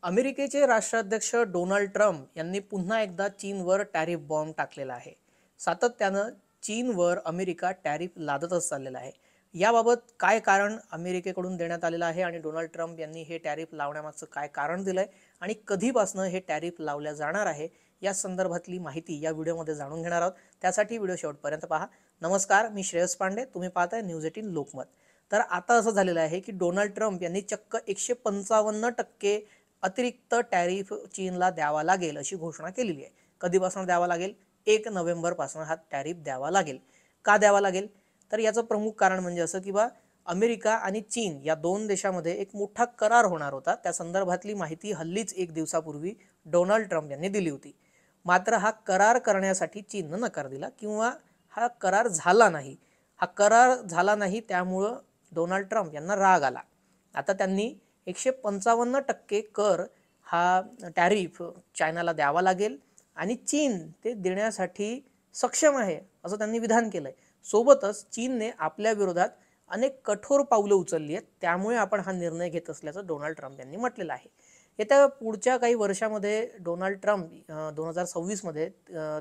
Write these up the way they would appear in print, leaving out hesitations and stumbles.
अमेरिकेचे राष्ट्राध्यक्ष Donald Trump यांनी पुन्हा एकदा चीनवर टॅरिफ बॉम्ब टाकलेला आहे. सातत्यानं चीनवर अमेरिका टॅरिफ लादतच चाललेला आहे. याबाबत काय कारण अमेरिकेकडून देण्यात आलेलं आहे आणि डोनाल्ड ट्रम्प यांनी हे टॅरिफ लावण्यामागचं काय कारण दिलंय आणि कधीपासून हे टॅरिफ लावल्या जाणार आहे या संदर्भातली माहिती या व्हिडिओमध्ये जाणून घेणार आहोत. त्यासाठी व्हिडिओ शेवटपर्यंत पहा. नमस्कार, मी श्रेयस पांडे, तुम्ही पाहताय न्यूज 18 लोकमत. तर आता असं झालेलं आहे की डोनाल्ड ट्रम्प यांनी चक्क 155% अतिरिक्त टॅरिफ चीनला द्यावा लागेल अशी घोषणा केलेली आहे. कधीपासून द्यावा लागेल? 1 पासून हा टॅरिफ द्यावा लागेल. का द्यावा लागेल? तर याचं प्रमुख कारण म्हणजे असं की अमेरिका आणि चीन या दोन देशामध्ये एक मोठा करार होणार होता. त्या संदर्भातली माहिती हल्लीच 1 दिवसापूर्वी डोनाल्ड ट्रम्प यांनी दिली होती. मात्र हा करार करण्यासाठी चीननं नकार दिला किंवा हा करार झाला नाही. त्यामुळं डोनाल्ड ट्रम्प यांना राग आला. आता त्यांनी 155% कर हा टॅरिफ चायनाला द्यावा लागेल आणि चीन ते देण्यासाठी सक्षम आहे असं त्यांनी विधान केलंय. सोबतच चीनने आपल्या विरोधात अनेक कठोर पावलं उचलली आहेत. त्यामुळे आपण हा निर्णय घेत असल्याचं डोनाल्ड ट्रम्प यांनी म्हटलेलं आहे. येत्या पुढच्या काही वर्षामध्ये डोनाल्ड ट्रम्प 2026 मध्ये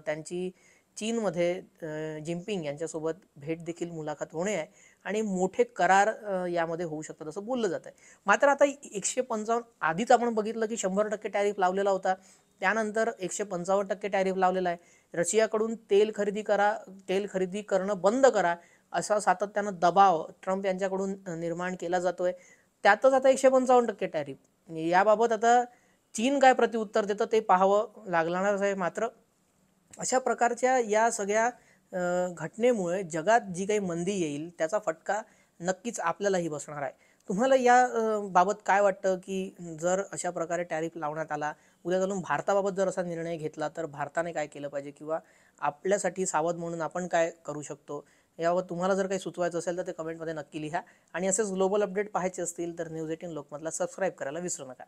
त्यांची चीनमध्ये जिनपिंग यांच्यासोबत भेट देखील मुलाखत होणे आहे आणि मोठे करार यामध्ये होऊ शकतात असं बोललं जात आहे. मात्र आता 155 आधीच आपण बघितलं की 100% टॅरिफ लावलेला होता. त्यानंतर 155% टॅरिफ लावलेला आहे. रशियाकडून तेल खरेदी करणं बंद करा असा सातत्यानं दबाव ट्रम्प यांच्याकडून निर्माण केला जातोय. त्यातच आता 155% टॅरिफ. याबाबत आता चीन काय प्रत्युत्तर देतं ते पाहावं लागणारच आहे. मात्र अशा प्रकारच्या या सगळ्या घटनेमुळे जगात जी काही मंदी येईल त्याचा फटका नक्कीच आपल्यालाही बसणार आहे. तुम्हाला या बाबत काय वाटतं की जर अशा प्रकारे टॅरिफ लावण्यात आला, उद्या चालून भारताबाबत जर असा निर्णय घेतला तर भारताने काय केलं पाहिजे किंवा आपल्यासाठी सावध म्हणून आपण काय करू शकतो? यावर तुम्हाला जर काही सुचवायचं असेल तर ते कमेंटमध्ये नक्की लिहा आणि असेच ग्लोबल अपडेट पाहायचे असतील तर न्यूज 18 लोकमतला सबस्क्राईब करायला विसरू नका.